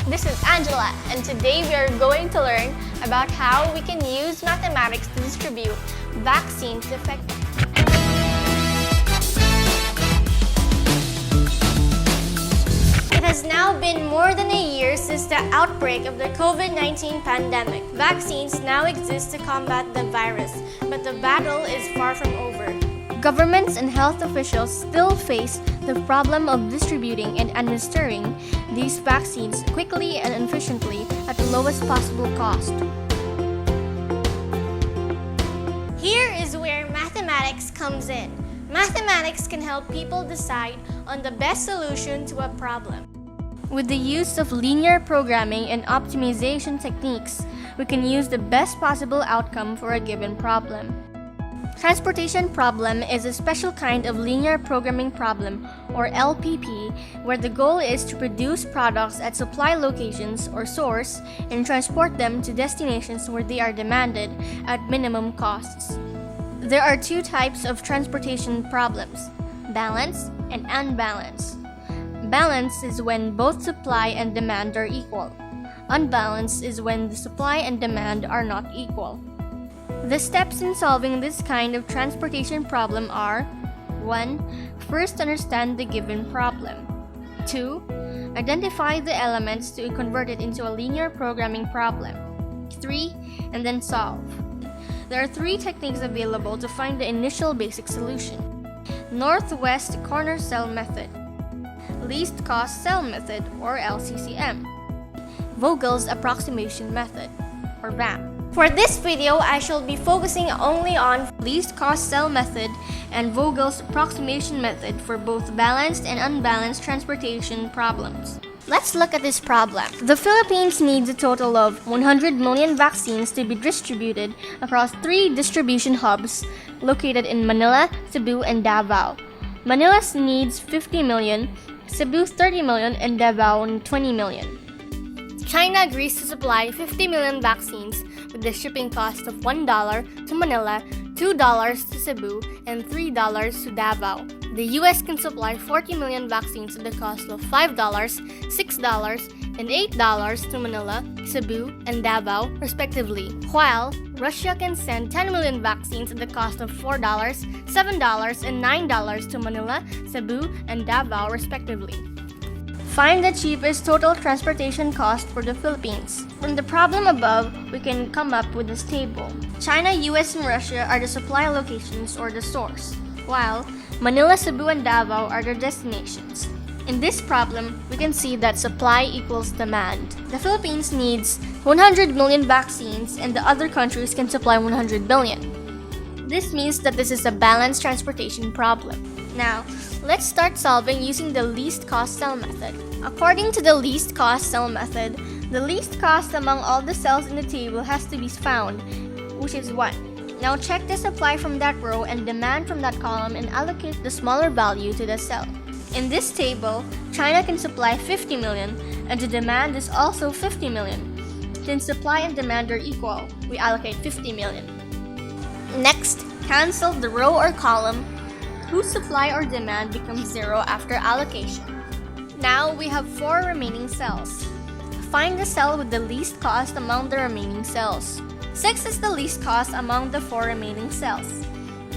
This is Angela, and today we are going to learn about how we can use mathematics to distribute vaccines effectively. It has now been more than a year since the outbreak of the COVID-19 pandemic. Vaccines now exist to combat the virus, but the battle is far from over. Governments and health officials still face the problem of distributing and administering these vaccines quickly and efficiently at the lowest possible cost. Here is where mathematics comes in. Mathematics can help people decide on the best solution to a problem. With the use of linear programming and optimization techniques, we can use the best possible outcome for a given problem. Transportation problem is a special kind of linear programming problem, or LPP, where the goal is to produce products at supply locations or source and transport them to destinations where they are demanded at minimum costs. There are two types of transportation problems: balance and unbalance. Balance is when both supply and demand are equal. Unbalance is when the supply and demand are not equal. The steps in solving this kind of transportation problem are: 1. First, understand the given problem. 2. Identify the elements to convert it into a linear programming problem. 3. And then solve. There are 3 techniques available to find the initial basic solution: Northwest Corner Cell Method, Least Cost Cell Method or LCCM, Vogel's Approximation Method or VAM. For this video, I shall be focusing only on least cost cell method and Vogel's approximation method for both balanced and unbalanced transportation problems. Let's look at this problem. The Philippines needs a total of 100 million vaccines to be distributed across 3 distribution hubs located in Manila, Cebu, and Davao. Manila needs 50 million, Cebu 30 million, and Davao 20 million. China agrees to supply 50 million vaccines with the shipping cost of $1 to Manila, $2 to Cebu, and $3 to Davao. The US can supply 40 million vaccines at the cost of $5, $6, and $8 to Manila, Cebu, and Davao, respectively, while Russia can send 10 million vaccines at the cost of $4, $7, and $9 to Manila, Cebu, and Davao, respectively. Find the cheapest total transportation cost for the Philippines. From the problem above, we can come up with this table. China, US, and Russia are the supply locations or the source, while Manila, Cebu, and Davao are their destinations. In this problem, we can see that supply equals demand. The Philippines needs 100 million vaccines and the other countries can supply 100 billion. This means that this is a balanced transportation problem. Now, let's start solving using the least cost cell method. According to the least cost cell method, the least cost among all the cells in the table has to be found, which is 1. Now check the supply from that row and demand from that column and allocate the smaller value to the cell. In this table, China can supply 50 million and the demand is also 50 million. Since supply and demand are equal, we allocate 50 million. Next, cancel the row or column whose supply or demand becomes 0 after allocation. Now we have 4 remaining cells. Find the cell with the least cost among the remaining cells. 6 is the least cost among the 4 remaining cells.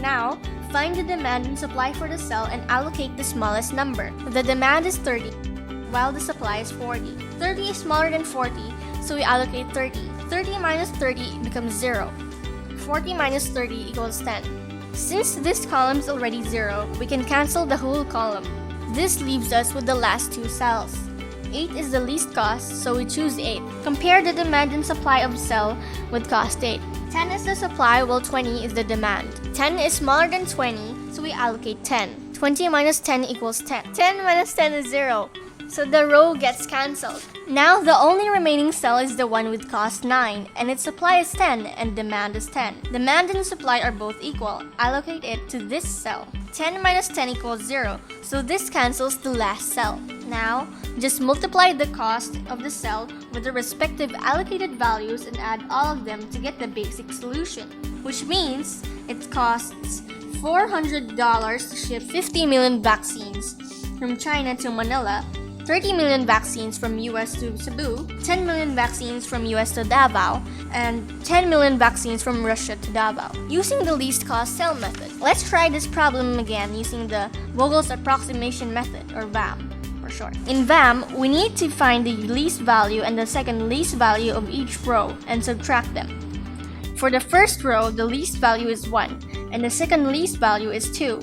Now, find the demand and supply for the cell and allocate the smallest number. The demand is 30, while the supply is 40. 30 is smaller than 40, so we allocate 30. 30 minus 30 becomes 0. 40 minus 30 equals 10. Since this column is already 0, we can cancel the whole column. This leaves us with the last 2 cells. 8 is the least cost, so we choose 8. Compare the demand and supply of cell with cost 8. 10 is the supply, while 20 is the demand. 10 is smaller than 20, so we allocate 10. 20 minus 10 equals 10. 10 minus 10 is 0, so the row gets cancelled. Now the only remaining cell is the one with cost 9, and its supply is 10 and demand is 10. Demand and supply are both equal. Allocate it to this cell. 10 minus 10 equals 0, so this cancels the last cell. Now, just multiply the cost of the cell with the respective allocated values and add all of them to get the basic solution, which means it costs $400 to ship 50 million vaccines from China to Manila 30 million vaccines from US to Cebu, 10 million vaccines from US to Davao, and 10 million vaccines from Russia to Davao, using the least cost cell method. Let's try this problem again using the Vogel's approximation method, or VAM for short. In VAM, we need to find the least value and the second least value of each row and subtract them. For the first row, the least value is 1, and the second least value is 2.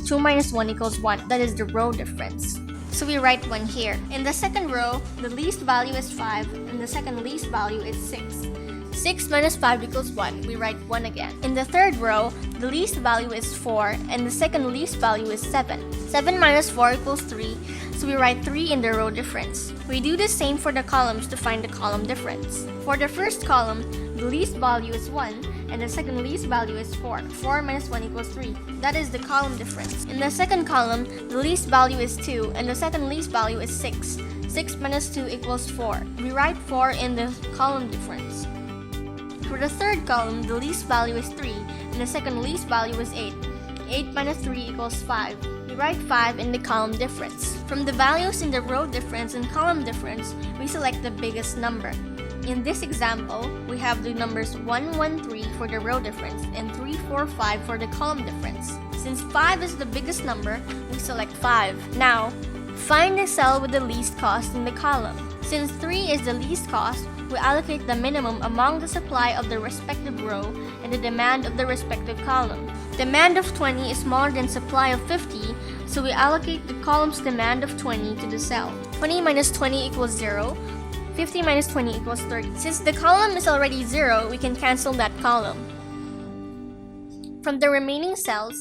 2 minus 1 equals 1. That is the row difference. So we write 1 here. In the second row, the least value is 5, and the second least value is 6. 6 minus 5 equals 1. We write 1 again. In the third row, the least value is 4, and the second least value is 7. 7 minus 4 equals 3, so we write 3 in the row difference. We do the same for the columns to find the column difference. For the first column, the least value is 1, and the second least value is 4. 4 minus 1 equals 3. That is the column difference. In the second column, the least value is 2, and the second least value is 6. 6 minus 2 equals 4. We write 4 in the column difference. For the third column, the least value is 3, and the second least value is 8. 8 minus 3 equals 5. We write 5 in the column difference. From the values in the row difference and column difference, we select the biggest number. In this example, we have the numbers 1, 1, 3 for the row difference and 3, 4, 5 for the column difference. Since 5 is the biggest number, we select 5. Now, find the cell with the least cost in the column. Since 3 is the least cost, we allocate the minimum among the supply of the respective row and the demand of the respective column. Demand of 20 is smaller than supply of 50, so we allocate the column's demand of 20 to the cell. 20 minus 20 equals 0. 50 minus 20 equals 30. Since the column is already 0, we can cancel that column. From the remaining cells,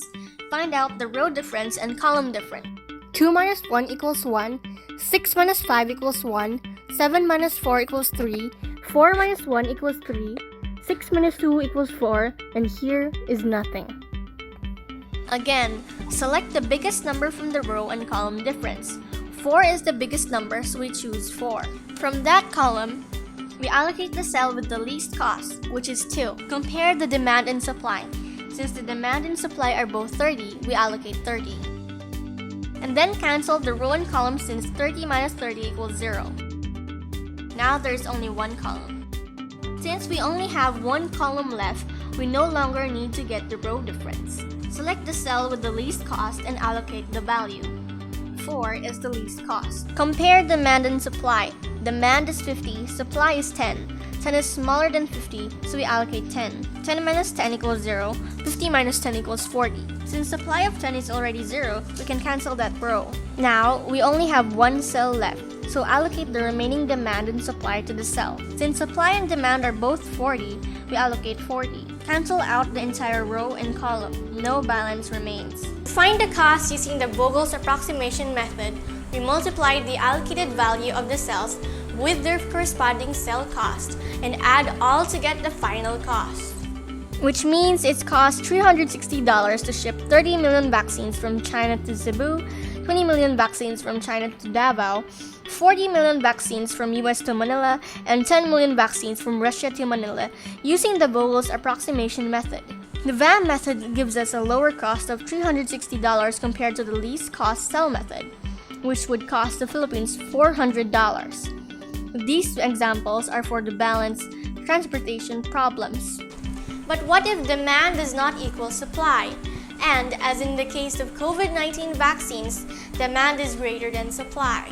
find out the row difference and column difference. 2 minus 1 equals 1. 6 minus 5 equals 1. 7 minus 4 equals 3. 4 minus 1 equals 3. 6 minus 2 equals 4. And here is nothing. Again, select the biggest number from the row and column difference. 4 is the biggest number, so we choose 4. From that column, we allocate the cell with the least cost, which is 2. Compare the demand and supply. Since the demand and supply are both 30, we allocate 30. And then cancel the row and column since 30 minus 30 equals 0. Now there's only one column. Since we only have one column left, we no longer need to get the row difference. Select the cell with the least cost and allocate the value. 4 is the least cost. Compare demand and supply. Demand is 50, supply is 10. 10 is smaller than 50, so we allocate 10. 10 minus 10 equals 0. 50 minus 10 equals 40. Since supply of 10 is already 0, we can cancel that row. Now, we only have one cell left, so allocate the remaining demand and supply to the cell. Since supply and demand are both 40, we allocate 40. Cancel out the entire row and column. No balance remains. To find the cost using the Vogel's approximation method, we multiply the allocated value of the cells with their corresponding cell cost and add all to get the final cost. Which means it costs $360 to ship 30 million vaccines from China to Cebu, 20 million vaccines from China to Davao, 40 million vaccines from US to Manila, and 10 million vaccines from Russia to Manila using the Vogel's approximation method. The VAM method gives us a lower cost of $360 compared to the least cost cell method, which would cost the Philippines $400. These examples are for the balanced transportation problems. But what if demand does not equal supply? And, as in the case of COVID-19 vaccines, demand is greater than supply?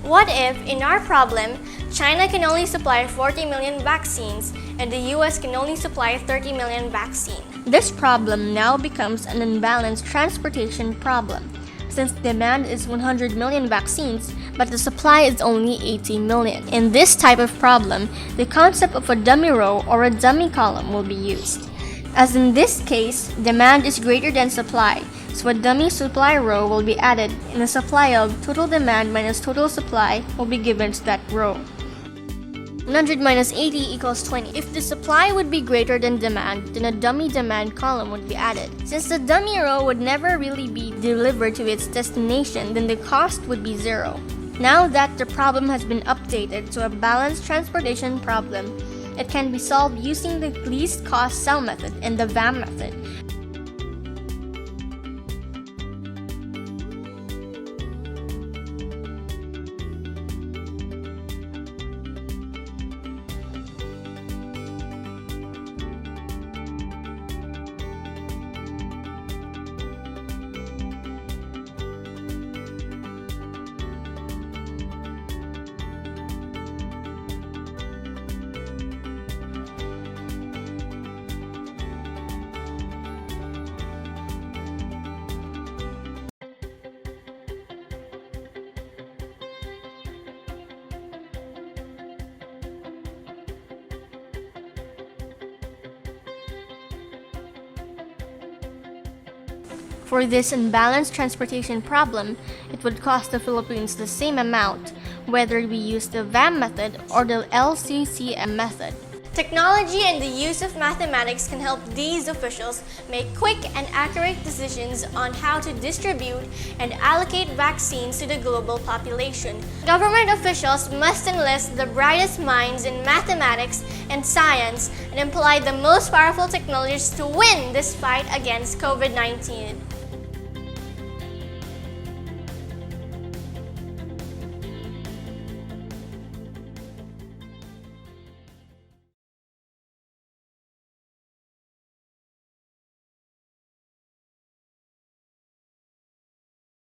What if, in our problem, China can only supply 40 million vaccines and the US can only supply 30 million vaccines? This problem now becomes an unbalanced transportation problem, since demand is 100 million vaccines, but the supply is only 80 million. In this type of problem, the concept of a dummy row or a dummy column will be used. As in this case, demand is greater than supply, so a dummy supply row will be added, and the supply of total demand minus total supply will be given to that row. 100 minus 80 equals 20. If the supply would be greater than demand, then a dummy demand column would be added. Since the dummy row would never really be delivered to its destination, then the cost would be 0. Now that the problem has been updated to a balanced transportation problem, it can be solved using the least cost cell method and the VAM method. For this unbalanced transportation problem, it would cost the Philippines the same amount whether we use the VAM method or the LCCM method. Technology and the use of mathematics can help these officials make quick and accurate decisions on how to distribute and allocate vaccines to the global population. Government officials must enlist the brightest minds in mathematics and science and employ the most powerful technologies to win this fight against COVID-19.